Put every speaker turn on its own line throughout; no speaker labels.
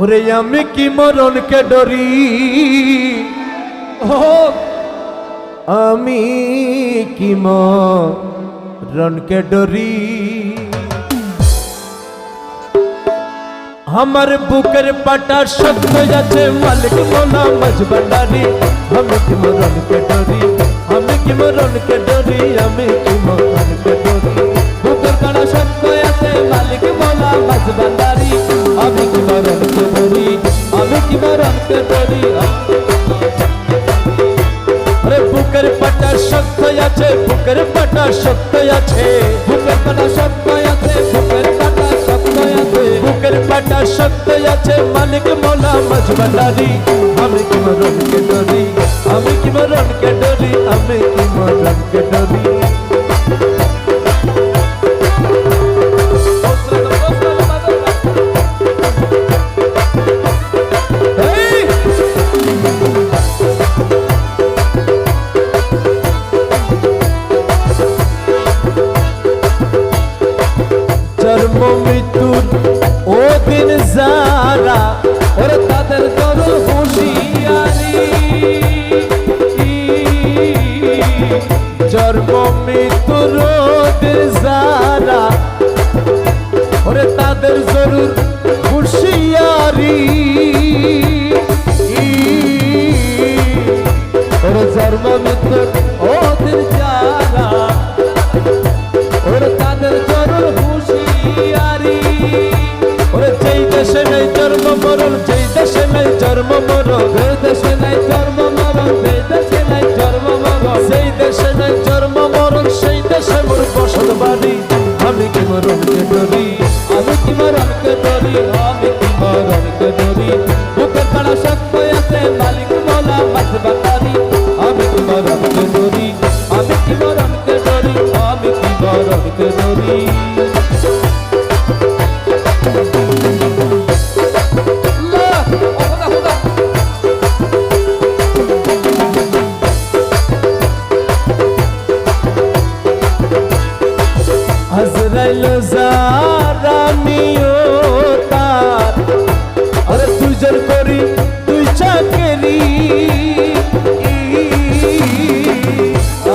ওরে আমি কি মরণকে ডরি, ও আমি কি মরণকে ডরি। আমার বুকের পাটা শক্ত আছে মালিক মোলা মজবন্ডারি। আমি কি মরণকে ডরি, আমি কি মরণকে ডরি, আমি কি মরণকে ডরি। বুকের পাটা শক্ত আছে মালিক মোলা মজবন্ডারি। আমি কি মরণকে ডরি, আমি কি মরণকে ডরি। আরে বুকের পাটা শক্ত আছে, বুকের পাটা শক্ত আছে, বুকের পাটা শক্ত আছে, বুকের পাটা শক্ত আছে, বুকের পাটা শক্ত আছে মালিক মোলা মজবন্ডারি। আমি কি মরণকে ডরি, আমি কি মরণকে ডরি, আমি কি মরণকে ডরি। জন্ম মৃত্যুর ও দিন যারা, ওরে তাদের করো হুঁশিয়ারি। জন্ম মৃত্যুর ও দিন যারা, ওরে তাদের জরুর হুঁশিয়ারি। ওরে জন্ম মৃত্যুর ও দিন যারা, ওরে তাদের জরুর হুঁশিয়ারি। ওরে যেই দেশে নেই জন্ম মরণ, যেই দেশে নেই জন্ম মরণ, যেই দেশে নেই জন্ম মরণ, যেই দেশে নেই জন্ম মরণ, সেই দেশে নেই জন্ম মরণ, সেই দেশে মোর বসত বাড়ি। আমি কি মরণকে ডরি, আমি কি মরণকে ডরি, আমি কি মরণকে ডরি। বুকের পাড়া শক্ত আছে মালিক মোলা মজবন্ডারি। আমি কি মরণকে ডরি, আমি কি মরণকে ডরি, আমি কি মরণকে ডরি। আজরাইল জারানিও তার, আরে দুইজন করি দুই চাকরি।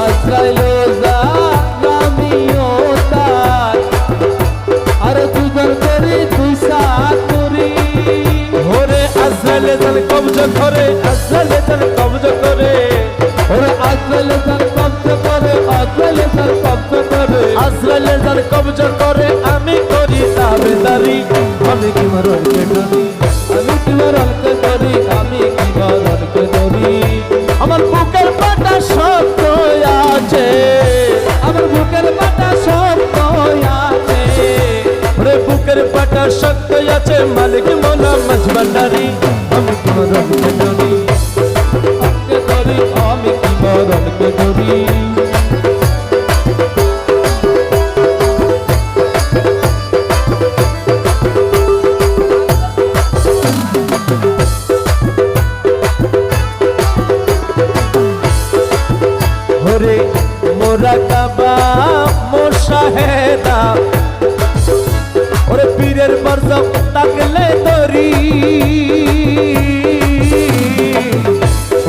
আজরাইল জারানিও তার, আরে দুইজন করি দুই চাকরি। ওরে আজরাইল জান কবজা করে, আজরাইল জান কবজা করে, ওরে আজরাইল জান কবজা করে, আজরাইল জান কবজা করে, আজরাইল জান কবজা করে। আমি করি তাবেদারি। আমি কি মরণকে ডরি, আমি কি মরণকে ডরি, আমি কি মরণকে ডরি। আমার বুকের পাটা শক্ত আছে, আমার বুকের পাটা শক্ত আছে, ওরে বুকের পাটা শক্ত আছে মালিক মোলা মজবন্ডারি। আমি কি মরণকে ডরি, আমি ডরি, আমি কি মরণকে ডরি। ওরে মোরাকাবা মোশাহেদা, ওরে পীরের বরজক তাকলে ধরি।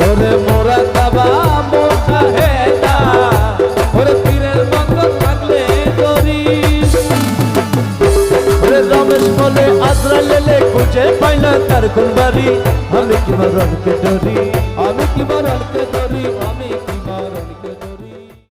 ওরে মোরাকাবা মোশাহেদা, ওরে পীরের বরজক তাকলে ধরি। ওরে রমেশ বলে আজরাইলে খুঁজে পাই না তার কোন বাড়ি। আমি কি মরণকে ডরি, আমি কি মরণকে